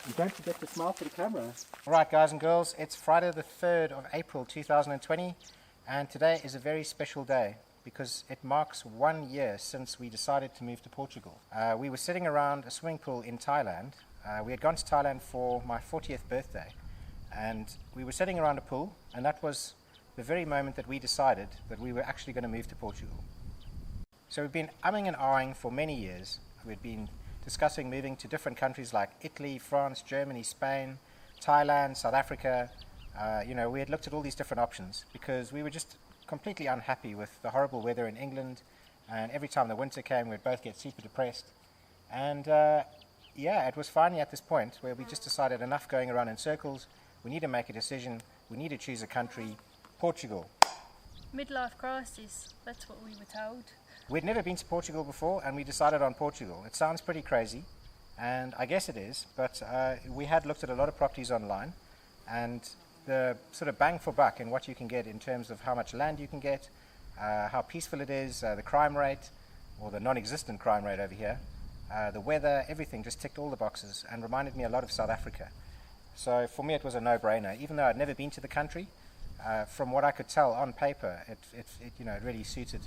You don't forget to smile for the camera. Alright guys and girls, it's Friday the 3rd of April 2020 and today is a very special day because it marks 1 year since we decided to move to Portugal. We were sitting around a swimming pool in Thailand. We had gone to Thailand for my 40th birthday and we were sitting around a pool, and that was the very moment that we decided that we were actually going to move to Portugal. So we've been umming and ahhing for many years. We'd been discussing moving to different countries like Italy, France, Germany, Spain, Thailand, South Africa. We had looked at all these different options because we were just completely unhappy with the horrible weather in England, and every time the winter came we'd both get super depressed. And it was finally at this point where we just decided enough going around in circles. We need to make a decision. We need to choose a country. Portugal. Midlife crisis, that's what we were told. We'd never been to Portugal before and we decided on Portugal. It sounds pretty crazy, and I guess it is, but we had looked at a lot of properties online, and the sort of bang for buck in what you can get in terms of how much land you can get, how peaceful it is, the crime rate, or the non-existent crime rate over here, the weather, everything just ticked all the boxes and reminded me a lot of South Africa. So for me it was a no-brainer, even though I'd never been to the country. From what I could tell on paper, it really suited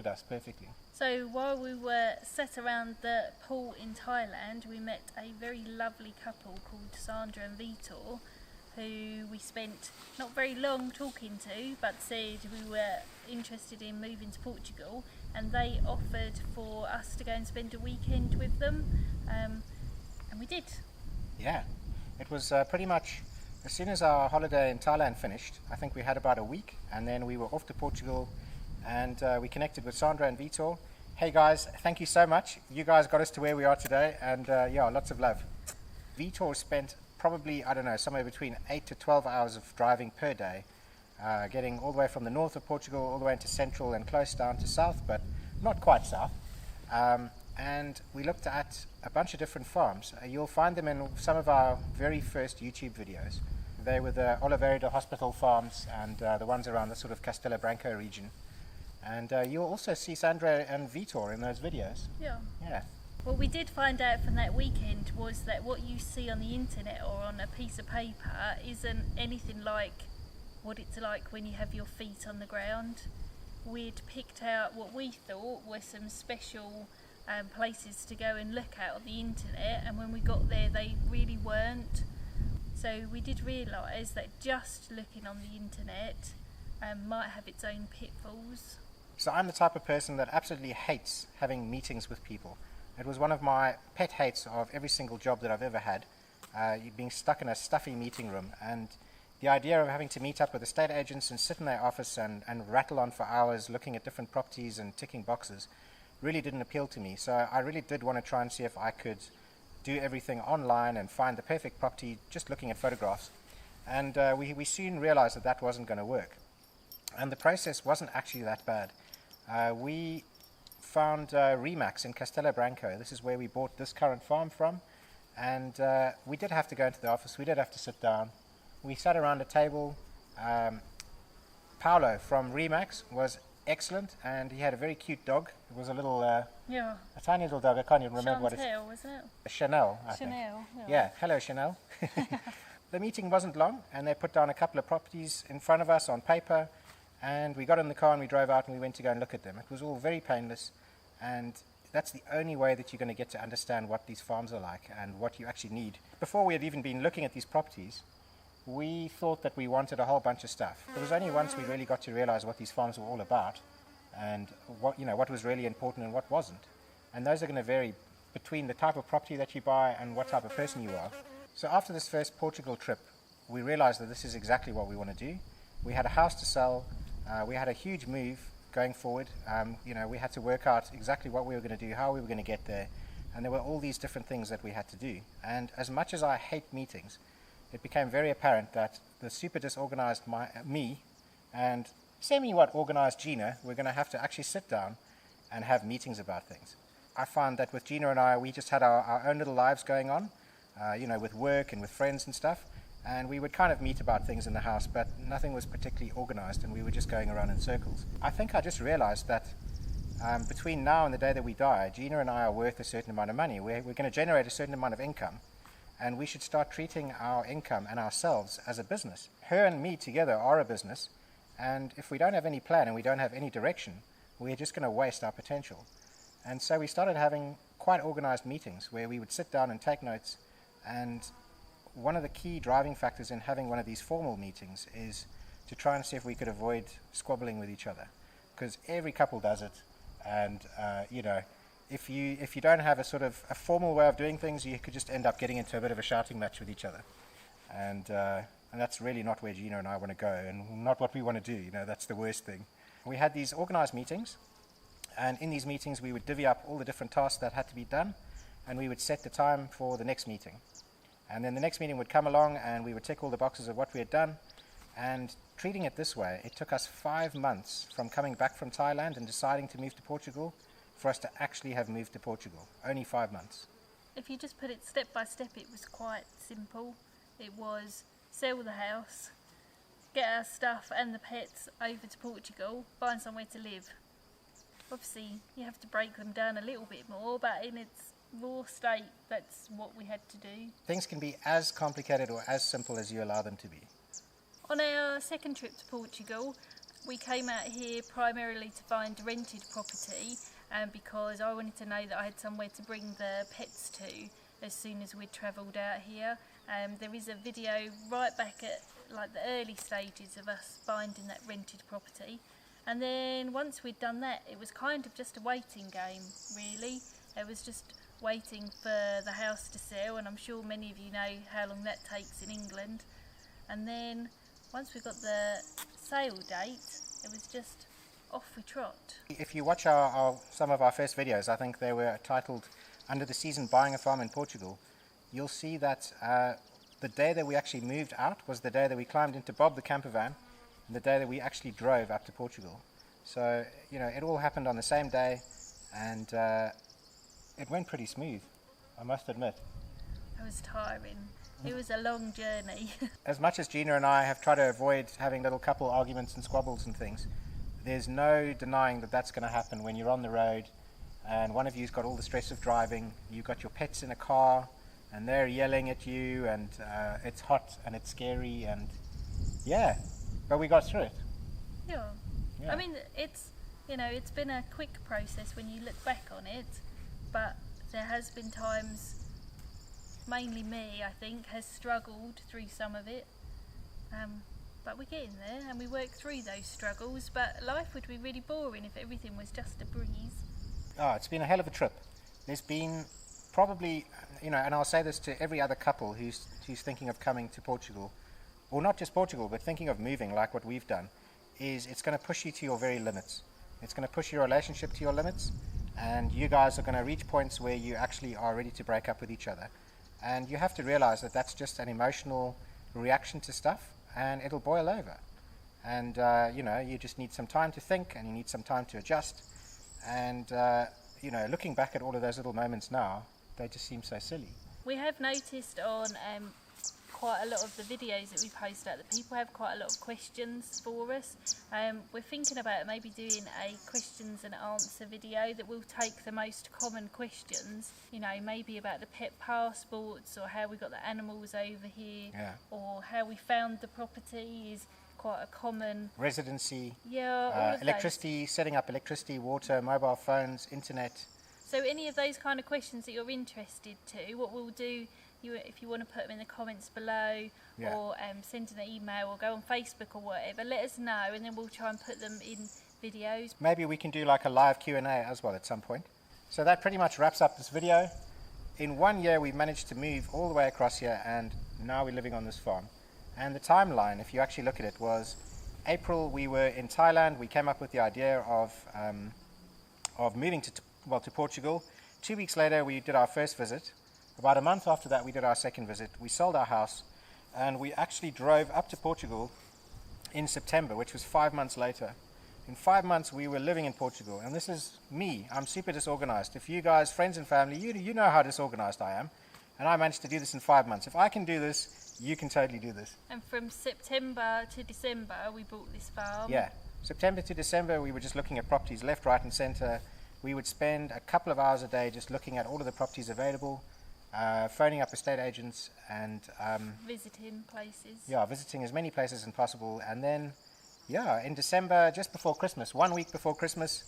us perfectly. So while we were sat around the pool in Thailand, we met a very lovely couple called Sandra and Vitor, who we spent not very long talking to, but said we were interested in moving to Portugal, and they offered for us to go and spend a weekend with them, and we did. Yeah, it was pretty much as soon as our holiday in Thailand finished. I think we had about a week, and then we were off to Portugal, and we connected with Sandra and Vitor. Hey guys, thank you so much. You guys got us to where we are today, and lots of love. Vitor spent probably, somewhere between 8 to 12 hours of driving per day, getting all the way from the north of Portugal all the way into central and close down to south, but not quite south. And we looked at a bunch of different farms. You'll find them in some of our very first YouTube videos. They were the Oliveira Hospital farms and the ones around the sort of Castelo Branco region. And you'll also see Sandra and Vitor in those videos. Yeah. What we did find out from that weekend was that what you see on the internet or on a piece of paper isn't anything like what it's like when you have your feet on the ground. We'd picked out what we thought were some special places to go and look at on the internet, and when we got there they really weren't. So we did realise that just looking on the internet might have its own pitfalls. So I'm the type of person that absolutely hates having meetings with people. It was one of my pet hates of every single job that I've ever had, being stuck in a stuffy meeting room, and the idea of having to meet up with estate agents and sit in their office and rattle on for hours looking at different properties and ticking boxes really didn't appeal to me. So I really did want to try and see if I could do everything online and find the perfect property just looking at photographs. And we soon realized that that wasn't going to work. And the process wasn't actually that bad. We found Remax in Castelo Branco. This is where we bought this current farm from. And we did have to go into the office. We did have to sit down. We sat around a table. Paolo from Remax was excellent, and he had a very cute dog. It was a little, a tiny little dog. I can't even remember what it's. Chantel, wasn't it? Chanel, I think. Chanel. Yeah, hello Chanel. The meeting wasn't long, and they put down a couple of properties in front of us on paper, and we got in the car and we drove out and we went to go and look at them. It was all very painless, and that's the only way that you're going to get to understand what these farms are like and what you actually need. Before we had even been looking at these properties, we thought that we wanted a whole bunch of stuff. It was only once we really got to realize what these farms were all about and what was really important and what wasn't. And those are going to vary between the type of property that you buy and what type of person you are. So after this first Portugal trip, we realized that this is exactly what we want to do. We had a house to sell. We had a huge move going forward. We had to work out exactly what we were going to do, how we were going to get there. And there were all these different things that we had to do. And as much as I hate meetings, it became very apparent that the super disorganized me and semi-organized Gina were going to have to actually sit down and have meetings about things. I found that with Gina and I, we just had our own little lives going on, with work and with friends and stuff, and we would kind of meet about things in the house, but nothing was particularly organized, and we were just going around in circles. I think I just realized that between now and the day that we die, Gina and I are worth a certain amount of money. We're going to generate a certain amount of income. and we should start treating our income and ourselves as a business. Her and me together are a business, and if we don't have any plan and we don't have any direction, we're just going to waste our potential. And so we started having quite organized meetings where we would sit down and take notes. And one of the key driving factors in having one of these formal meetings is to try and see if we could avoid squabbling with each other, because every couple does it. And if you don't have a sort of a formal way of doing things, you could just end up getting into a bit of a shouting match with each other. And that's really not where Gina and I want to go, and not what we want to do. That's the worst thing. We had these organized meetings, and in these meetings we would divvy up all the different tasks that had to be done, and we would set the time for the next meeting. And then the next meeting would come along, and we would tick all the boxes of what we had done. And treating it this way, it took us 5 months from coming back from Thailand and deciding to move to Portugal for us to actually have moved to Portugal. Only 5 months. If you just put it step by step, it was quite simple. It was sell the house, get our stuff and the pets over to Portugal, find somewhere to live. Obviously, you have to break them down a little bit more, but in its raw state, that's what we had to do. Things can be as complicated or as simple as you allow them to be. On our second trip to Portugal, we came out here primarily to find rented property, because I wanted to know that I had somewhere to bring the pets to as soon as we'd travelled out here. There is a video right back at like the early stages of us finding that rented property, and then once we'd done that, it was kind of just a waiting game, really. It was just waiting for the house to sell, and I'm sure many of you know how long that takes in England. And then once we got the sale date, it was just off we trot. If you watch some of our first videos, I think they were titled Under the Season Buying a Farm in Portugal, you'll see that the day that we actually moved out was the day that we climbed into Bob the camper van, and the day that we actually drove up to Portugal. So, it all happened on the same day, and it went pretty smooth, I must admit. It was tiring. It was a long journey. As much as Gina and I have tried to avoid having little couple arguments and squabbles and things, there's no denying that that's going to happen when you're on the road and one of you's got all the stress of driving, you've got your pets in a car and they're yelling at you, and it's hot and it's scary, and but we got through it. Yeah. Yeah. I mean, it's been a quick process when you look back on it, but there has been times, mainly me, I think, has struggled through some of it. But we're getting there, and we work through those struggles. But life would be really boring if everything was just a breeze. Oh, it's been a hell of a trip. There's been probably, and I'll say this to every other couple who's thinking of coming to Portugal, or not just Portugal, but thinking of moving like what we've done, is it's going to push you to your very limits. It's going to push your relationship to your limits, and you guys are going to reach points where you actually are ready to break up with each other. And you have to realize that that's just an emotional reaction to stuff, and it'll boil over. And, you just need some time to think, and you need some time to adjust. And, looking back at all of those little moments now, they just seem so silly. We have noticed on quite a lot of the videos that we post out that people have quite a lot of questions for us. We're thinking about maybe doing a questions and answer video that will take the most common questions, maybe about the pet passports, or how we got the animals over here, or how we found the property is quite a common residency, all of electricity, setting up electricity, water, mobile phones, internet. So any of those kind of questions that you're interested to, what we'll do, if you want to put them in the comments below, or send an email or go on Facebook or whatever, let us know, and then we'll try and put them in videos. Maybe we can do like a live Q&A as well at some point. So that pretty much wraps up this video. In 1 year we've managed to move all the way across here, and now we're living on this farm. And the timeline, if you actually look at it, was April we were in Thailand. We came up with the idea of moving to Portugal. 2 weeks later we did our first visit. About a month after that we did our second visit. We sold our house, and we actually drove up to Portugal in September, which was 5 months later. In 5 months we were living in Portugal, and this is me. I'm super disorganized. If you guys, friends and family, you know how disorganized I am, and I managed to do this in 5 months. If I can do this, you can totally do this. And from September to December we bought this farm. Yeah, September to December we were just looking at properties left, right and center. We would spend a couple of hours a day just looking at all of the properties available. phoning up estate agents and Visiting places. yeah, visiting as many places as possible. And then, yeah, in December, just before Christmas, 1 week before Christmas,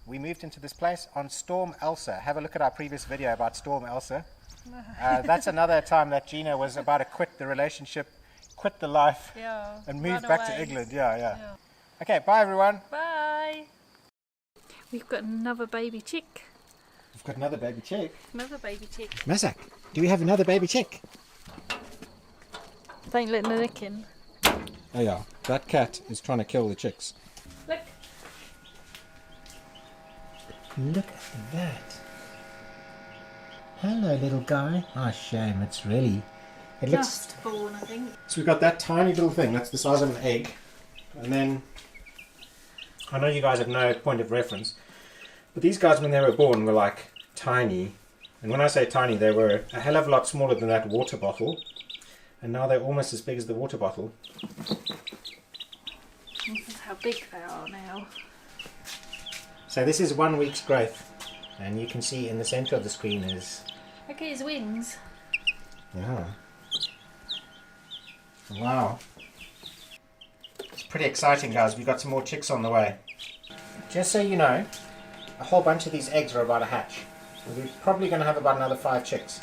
we moved into this place on Storm Elsa. Have a look at our previous video about Storm Elsa. That's another time that Gina was about to quit the relationship, quit the life, and move back to England. Yeah. Okay, bye everyone. Bye. We've got another baby chick. We've got another baby chick. Another baby chick. Masak, do we have another baby chick? Don't let the nick in. Oh yeah, that cat is trying to kill the chicks. Look. Look at that. Hello little guy. Oh shame, it looks... Just born, I think. So we've got that tiny little thing, that's the size of an egg. And then, I know you guys have no point of reference, but these guys when they were born were like tiny. And when I say tiny, they were a hell of a lot smaller than that water bottle. And now they're almost as big as the water bottle. This is how big they are now. So this is 1 week's growth. And you can see in the centre of the screen is... Look at his wings. Yeah. Wow. It's pretty exciting, guys. We've got some more chicks on the way. Just so you know, a whole bunch of these eggs are about to hatch. We're probably going to have about another 5 chicks.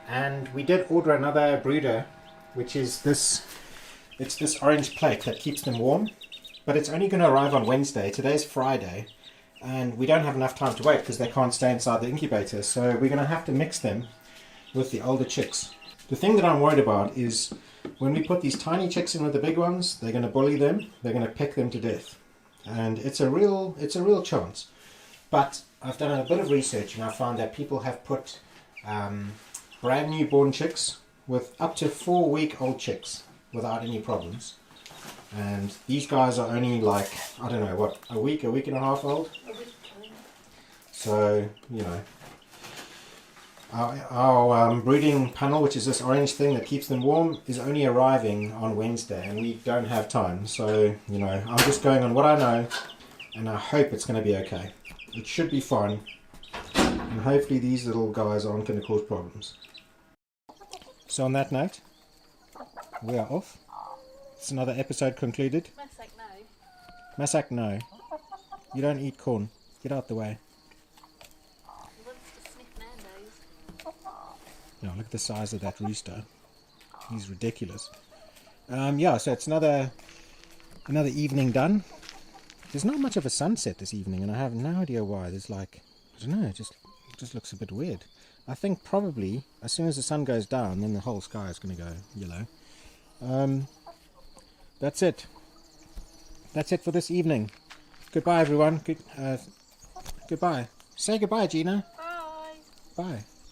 And we did order another brooder, which is this... It's this orange plate that keeps them warm. But it's only going to arrive on Wednesday. Today's Friday. And we don't have enough time to wait because they can't stay inside the incubator. So we're going to have to mix them with the older chicks. The thing that I'm worried about is when we put these tiny chicks in with the big ones, they're going to bully them. They're going to peck them to death. And it's a real chance. But I've done a bit of research and I found that people have put brand new born chicks with up to 4-week-old chicks without any problems. And these guys are only like, I don't know, what, a week and a half old? So, you know, our breeding panel, which is this orange thing that keeps them warm, is only arriving on Wednesday and we don't have time. So, you know, I'm just going on what I know and I hope it's going to be okay. It should be fine and hopefully these little guys aren't going to cause problems. So on that note, we are off. It's another episode concluded. Masak, no. Masak, no. You don't eat corn. Get out the way. He wants to sniff Nando's. No, look at the size of that rooster. He's ridiculous. Yeah, so it's another evening done. There's not much of a sunset this evening, and I have no idea why. There's like, I don't know, it just looks a bit weird. I think probably as soon as the sun goes down, then the whole sky is going to go yellow. That's it. That's it for this evening. Goodbye, everyone. Goodbye. Say goodbye, Gina. Bye. Bye.